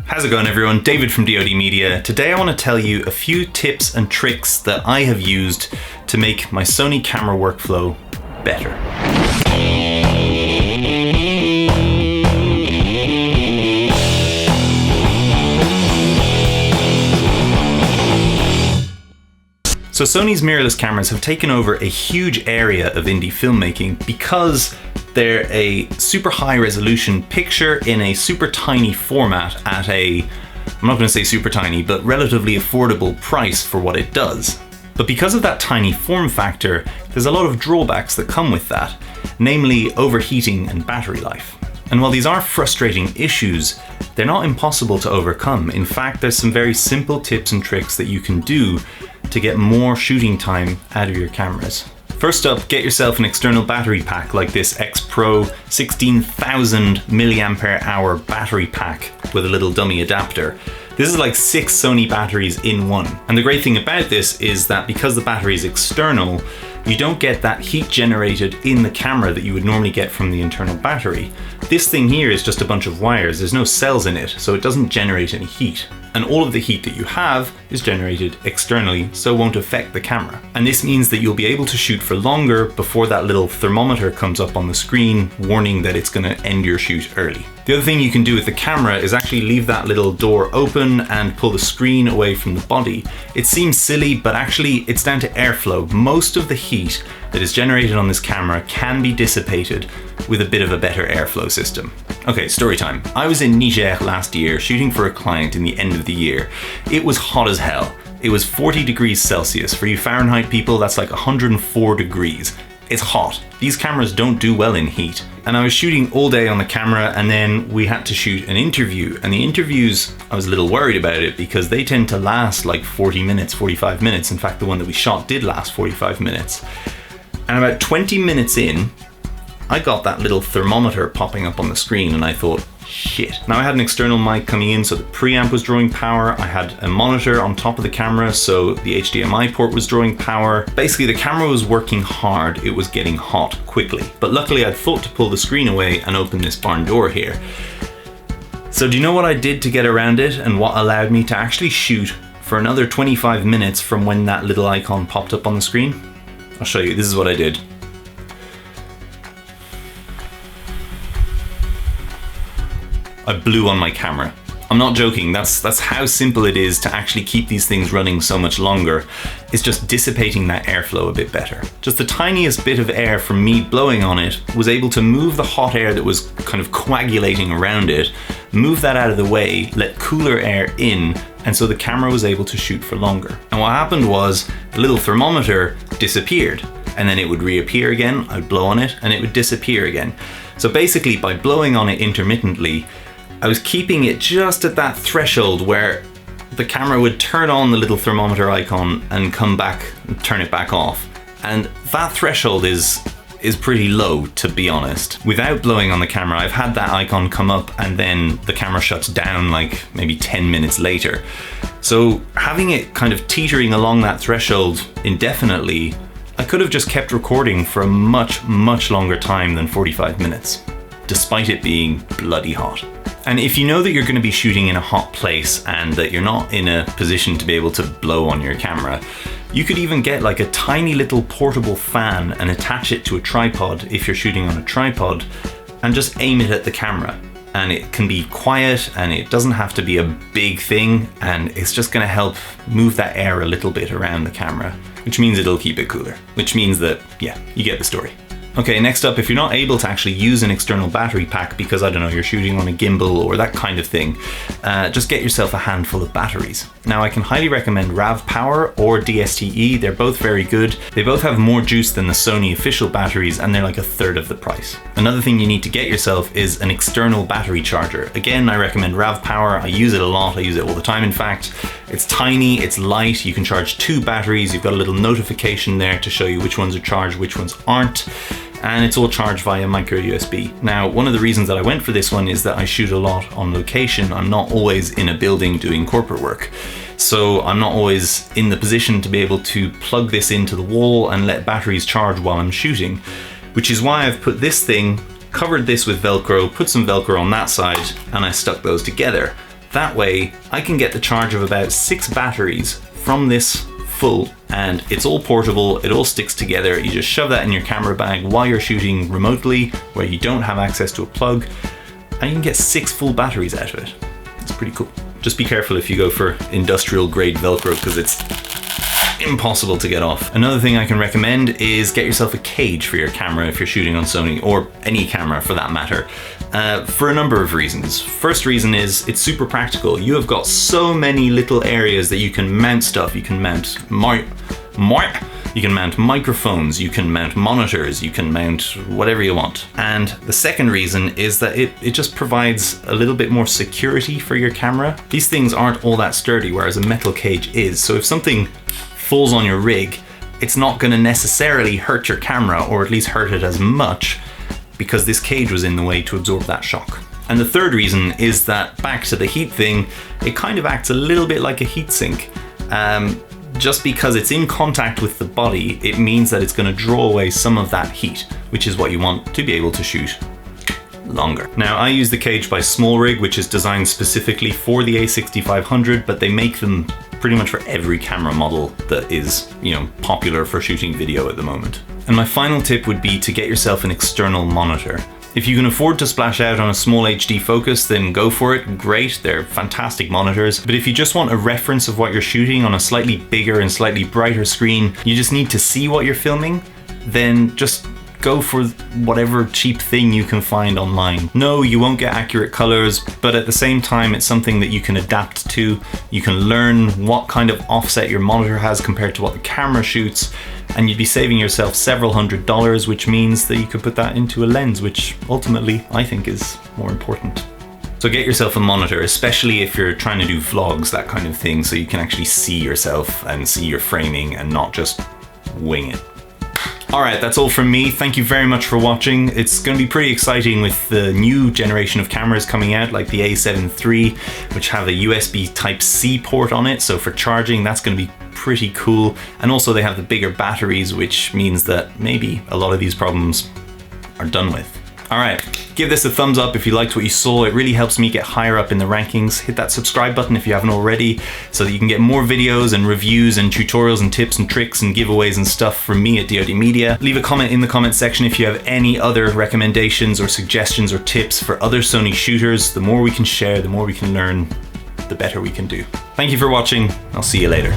How's it going, everyone? David from dodmedia. Today I want to tell you a few tips and tricks that I have used to make my Sony camera workflow better. So Sony's mirrorless cameras have taken over a huge area of indie filmmaking because they're a super high resolution picture in a super tiny format at a, I'm not going to say super tiny, but relatively affordable price for what it does. But because of that tiny form factor, there's a lot of drawbacks that come with that, namely overheating and battery life. And while these are frustrating issues, they're not impossible to overcome. In fact, there's some very simple tips and tricks that you can do to get more shooting time out of your cameras. First up, get yourself an external battery pack like this X Pro 16,000 mAh battery pack with a little dummy adapter. This is like 6 Sony batteries in one. And the great thing about this is that because the battery is external, you don't get that heat generated in the camera that you would normally get from the internal battery. This thing here is just a bunch of wires. There's no cells in it, so it doesn't generate any heat. And all of the heat that you have is generated externally, so it won't affect the camera. And this means that you'll be able to shoot for longer before that little thermometer comes up on the screen warning that it's going to end your shoot early. The other thing you can do with the camera is actually leave that little door open and pull the screen away from the body. It seems silly, but actually it's down to airflow. Most of the heat that is generated on this camera can be dissipated with a bit of a better airflow system. Okay, story time. I was in Niger last year shooting for a client in the end of the year. It was hot as hell. It was 40 degrees Celsius. For you Fahrenheit people, that's like 104 degrees. It's hot. These cameras don't do well in heat. And I was shooting all day on the camera, and then we had to shoot an interview. And the interviews, I was a little worried about it because they tend to last like 40 minutes, 45 minutes. In fact, the one that we shot did last 45 minutes. And about 20 minutes in, I got that little thermometer popping up on the screen and I thought, shit. Now I had an external mic coming in, so the preamp was drawing power. I had a monitor on top of the camera, so the HDMI port was drawing power. Basically, the camera was working hard. It was getting hot quickly. But luckily, I'd thought to pull the screen away and open this barn door here. So do you know what I did to get around it and what allowed me to actually shoot for another 25 minutes from when that little icon popped up on the screen? I'll show you. This is what I did. I blew on my camera. I'm not joking, that's how simple it is to actually keep these things running so much longer. It's just dissipating that airflow a bit better. Just the tiniest bit of air from me blowing on it was able to move the hot air that was kind of coagulating around it, move that out of the way, let cooler air in, and so the camera was able to shoot for longer. And what happened was the little thermometer disappeared, and then it would reappear again. I'd blow on it and it would disappear again. So basically, by blowing on it intermittently, I was keeping it just at that threshold where the camera would turn on the little thermometer icon and come back and turn it back off. And that threshold is pretty low, to be honest. Without blowing on the camera, I've had that icon come up and then the camera shuts down like maybe 10 minutes later. So having it kind of teetering along that threshold indefinitely, I could have just kept recording for a much, much longer time than 45 minutes, despite it being bloody hot. And if you know that you're going to be shooting in a hot place and that you're not in a position to be able to blow on your camera, you could even get like a tiny little portable fan and attach it to a tripod if you're shooting on a tripod and just aim it at the camera. And it can be quiet and it doesn't have to be a big thing, and it's just going to help move that air a little bit around the camera, which means it'll keep it cooler, which means that, yeah, you get the story. Okay, next up, if you're not able to actually use an external battery pack because, I don't know, you're shooting on a gimbal or that kind of thing, just get yourself a handful of batteries. Now, I can highly recommend RAV Power or DSTE. They're both very good. They both have more juice than the Sony official batteries, and they're like a third of the price. Another thing you need to get yourself is an external battery charger. Again, I recommend RAV Power. I use it a lot. I use it all the time, in fact. It's tiny, it's light. You can charge 2 batteries. You've got a little notification there to show you which ones are charged, which ones aren't. And it's all charged via micro USB. Now, one of the reasons that I went for this one is that I shoot a lot on location. I'm not always in a building doing corporate work. So I'm not always in the position to be able to plug this into the wall and let batteries charge while I'm shooting, which is why I've put this thing, covered this with Velcro, put some Velcro on that side, and I stuck those together. That way I can get the charge of about 6 batteries from this full, and it's all portable, it all sticks together. You just shove that in your camera bag while you're shooting remotely where you don't have access to a plug, and you can get 6 full batteries out of it. It's pretty cool. Just be careful if you go for industrial grade Velcro, because it's impossible to get off. Another thing I can recommend is get yourself a cage for your camera if you're shooting on Sony, or any camera for that matter, for a number of reasons. First reason is it's super practical. You have got so many little areas that you can mount stuff. You can mount you can mount microphones, you can mount monitors, you can mount whatever you want. And the second reason is that it just provides a little bit more security for your camera. These things aren't all that sturdy, whereas a metal cage is. So if something falls on your rig, it's not going to necessarily hurt your camera, or at least hurt it as much, because this cage was in the way to absorb that shock. And the third reason is that, back to the heat thing, it kind of acts a little bit like a heat sink. Just because it's in contact with the body, it means that it's going to draw away some of that heat, which is what you want to be able to shoot longer. Now, I use the cage by Small Rig, which is designed specifically for the A6500, but they make them pretty much for every camera model that is, popular for shooting video at the moment. And my final tip would be to get yourself an external monitor. If you can afford to splash out on a small HD focus, then go for it, great, they're fantastic monitors. But if you just want a reference of what you're shooting on a slightly bigger and slightly brighter screen, you just need to see what you're filming, then just go for whatever cheap thing you can find online. No, you won't get accurate colors, but at the same time, it's something that you can adapt to. You can learn what kind of offset your monitor has compared to what the camera shoots, and you'd be saving yourself several $100s, which means that you could put that into a lens, which ultimately I think is more important. So get yourself a monitor, especially if you're trying to do vlogs, that kind of thing, so you can actually see yourself and see your framing and not just wing it. Alright, that's all from me. Thank you very much for watching. It's going to be pretty exciting with the new generation of cameras coming out, like the A7 III, which have a USB Type-C port on it, so for charging, that's going to be pretty cool. And also they have the bigger batteries, which means that maybe a lot of these problems are done with. Alright, give this a thumbs up if you liked what you saw. It really helps me get higher up in the rankings. Hit that subscribe button if you haven't already, so that you can get more videos and reviews and tutorials and tips and tricks and giveaways and stuff from me at dodmedia. Leave a comment in the comment section if you have any other recommendations or suggestions or tips for other Sony shooters. The more we can share, the more we can learn, the better we can do. Thank you for watching. I'll see you later.